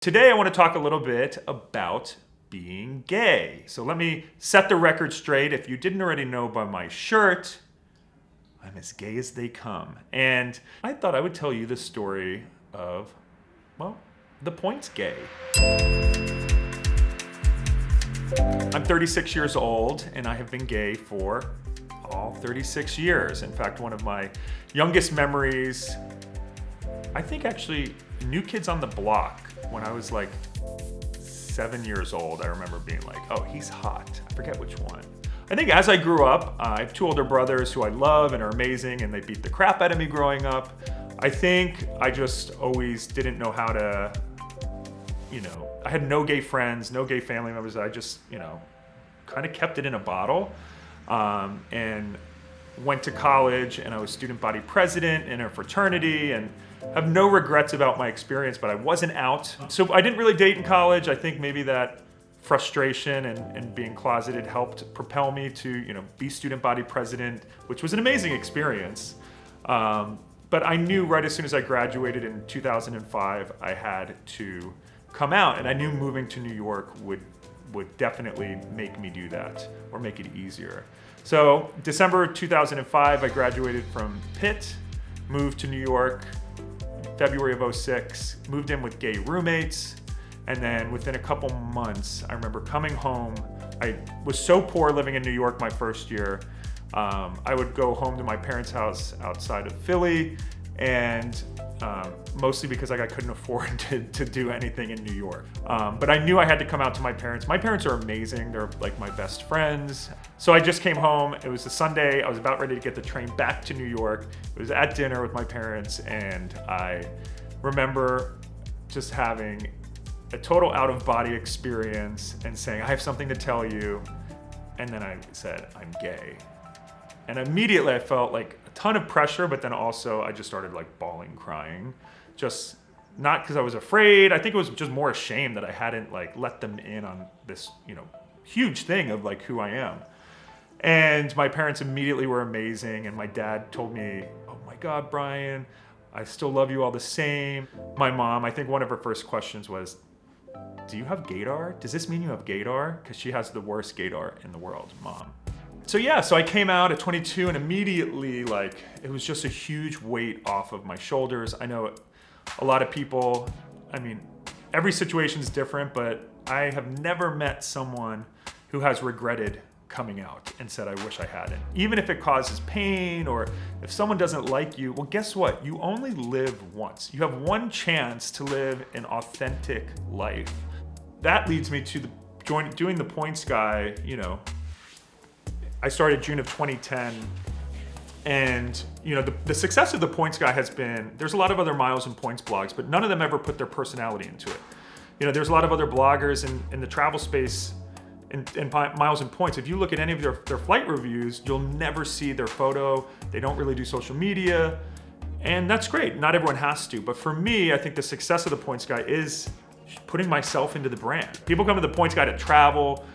Today I want to talk a little bit about being gay. So let me set the record straight. If you didn't already know by my shirt, I'm as gay as they come. And I thought I would tell you the story of, well, the point's gay. I'm 36 years old and I have been gay for all 36 years. In fact, one of my youngest memories, I think actually New Kids on the Block, when I was like 7 years old, I remember being like, oh, he's hot. I forget which one. I think as I grew up, I have two older brothers who I love and are amazing, and they beat the crap out of me growing up. I think I just always didn't know how to, I had no gay friends, no gay family members. I just, kind of kept it in a bottle, and went to college, and I was student body president in a fraternity, and have no regrets about my experience, but I wasn't out. So I didn't really date in college. I think maybe that frustration and being closeted helped propel me to, be student body president, which was an amazing experience. But I knew right as soon as I graduated in 2005, I had to come out, and I knew moving to New York would definitely make me do that or make it easier. So December 2005, I graduated from Pitt, moved to New York, February of 2006, moved in with gay roommates, and then within a couple months, I remember coming home. I was so poor living in New York my first year. I would go home to my parents' house outside of Philly, and mostly because I couldn't afford to do anything in New York. But I knew I had to come out to my parents. My parents are amazing. They're like my best friends. So I just came home. It was a Sunday. I was about ready to get the train back to New York. It was at dinner with my parents, and I remember just having a total out-of-body experience and saying, I have something to tell you. And then I said, I'm gay. And immediately I felt like a ton of pressure, but then also I just started like bawling, crying. Just not because I was afraid. I think it was just more ashamed that I hadn't like let them in on this, huge thing of like who I am. And my parents immediately were amazing. And my dad told me, oh my God, Brian, I still love you all the same. My mom, I think one of her first questions was, do you have gaydar? Does this mean you have gaydar? Because she has the worst gaydar in the world, Mom. So I came out at 22, and immediately it was just a huge weight off of my shoulders. I know a lot of people, every situation is different, but I have never met someone who has regretted coming out and said, I wish I hadn't. Even if it causes pain or if someone doesn't like you, well, guess what? You only live once. You have one chance to live an authentic life. That leads me to doing the Points Guy, I started June of 2010, and the success of the Points Guy has been, there's a lot of other Miles and Points blogs, but none of them ever put their personality into it. There's a lot of other bloggers in the travel space in Miles and Points. If you look at any of their flight reviews, you'll never see their photo. They don't really do social media, and that's great. Not everyone has to, but for me, I think the success of the Points Guy is putting myself into the brand. People come to the Points Guy to travel.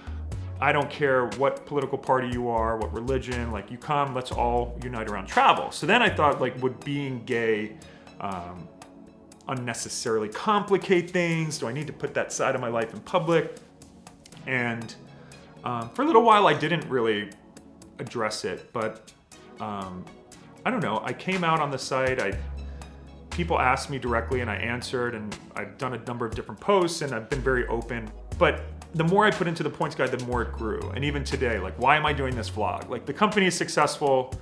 I don't care what political party you are, what religion, you come, let's all unite around travel. So then I thought, would being gay unnecessarily complicate things? Do I need to put that side of my life in public? And for a little while, I didn't really address it, but I don't know. I came out on the site. People asked me directly, and I answered, and I've done a number of different posts, and I've been very open. But the more I put into the Points Guide, the more it grew. And even today, why am I doing this vlog? The company is successful.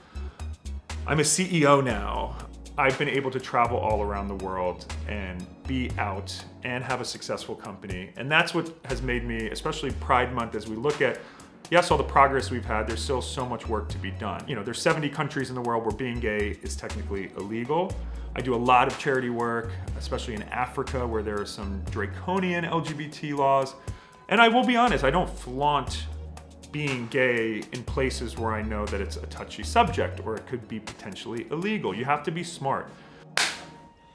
I'm a CEO now. I've been able to travel all around the world and be out and have a successful company. And that's what has made me, especially Pride Month, as we look at, yes, all the progress we've had, there's still so much work to be done. There's 70 countries in the world where being gay is technically illegal. I do a lot of charity work, especially in Africa, where there are some draconian LGBT laws. And I will be honest, I don't flaunt being gay in places where I know that it's a touchy subject or it could be potentially illegal. You have to be smart.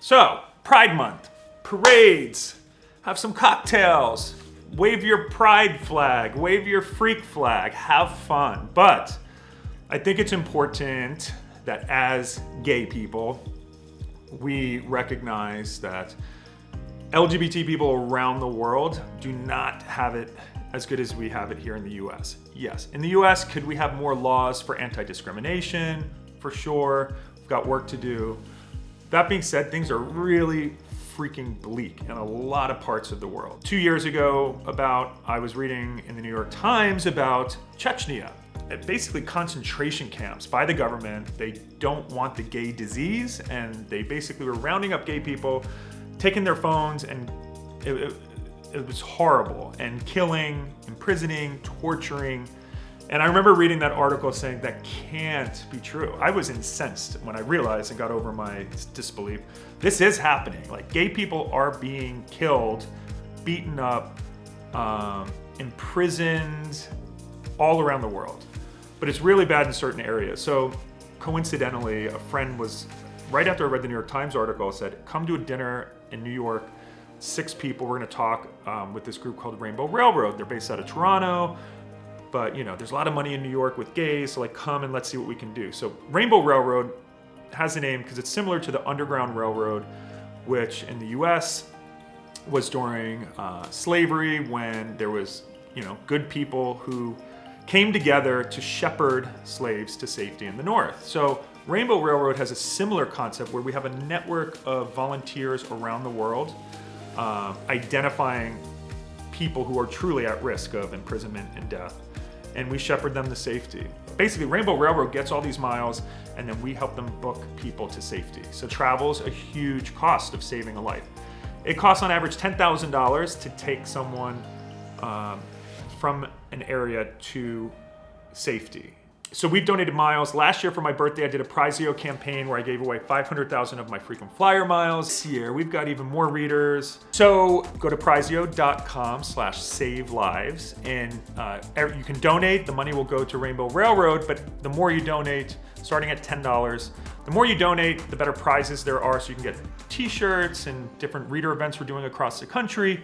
So, Pride Month, parades, have some cocktails, wave your pride flag, wave your freak flag, have fun. But I think it's important that as gay people, we recognize that LGBT people around the world do not have it as good as we have it here in the US. Yes, in the US, could we have more laws for anti-discrimination? For sure, we've got work to do. That being said, things are really freaking bleak in a lot of parts of the world. 2 years ago, I was reading in the New York Times about Chechnya. Basically concentration camps by the government. They don't want the gay disease, and they basically were rounding up gay people, taking their phones, and it was horrible, and killing, imprisoning, torturing. And I remember reading that article saying that can't be true. I was incensed when I realized and got over my disbelief. This is happening. Like, gay people are being killed, beaten up, imprisoned all around the world. But it's really bad in certain areas. So coincidentally, a friend was, right after I read the New York Times article, said, come to a dinner in New York, 6 people, we're gonna talk with this group called Rainbow Railroad. They're based out of Toronto, but there's a lot of money in New York with gays, so come and let's see what we can do. So Rainbow Railroad has a name because it's similar to the Underground Railroad, which in the US was during slavery, when there was, good people who came together to shepherd slaves to safety in the North. So Rainbow Railroad has a similar concept where we have a network of volunteers around the world identifying people who are truly at risk of imprisonment and death, and we shepherd them to safety. Basically, Rainbow Railroad gets all these miles, and then we help them book people to safety. So travel's a huge cost of saving a life. It costs on average $10,000 to take someone from an area to safety. So we've donated miles. Last year for my birthday, I did a Prizeo campaign where I gave away 500,000 of my frequent flyer miles. This year, we've got even more readers. So go to prizeo.com/savelives, and you can donate. The money will go to Rainbow Railroad, but the more you donate, starting at $10, the more you donate, the better prizes there are. So you can get t-shirts and different reader events we're doing across the country.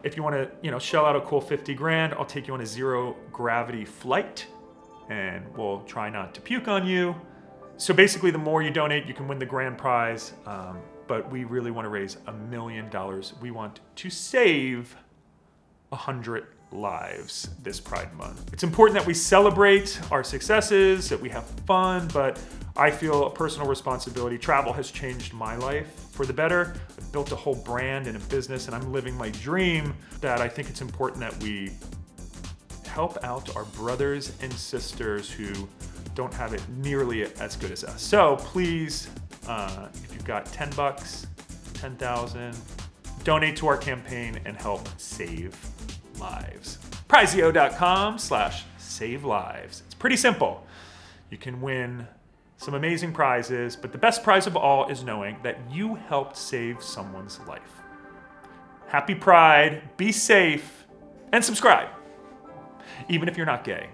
If you want to, shell out a cool 50 grand, I'll take you on a zero gravity flight, and we'll try not to puke on you. So basically, the more you donate, you can win the grand prize. But we really want to raise $1 million. We want to save 100 lives this Pride Month. It's important that we celebrate our successes, that we have fun, but I feel a personal responsibility. Travel has changed my life for the better. I've built a whole brand and a business, and I'm living my dream, that I think it's important that we help out our brothers and sisters who don't have it nearly as good as us. So please, if you've got $10, 10,000, donate to our campaign and help save lives. Prizeo.com/savelives. It's pretty simple. You can win some amazing prizes, but the best prize of all is knowing that you helped save someone's life. Happy Pride, be safe, and subscribe. Even if you're not gay,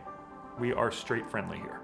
we are straight friendly here.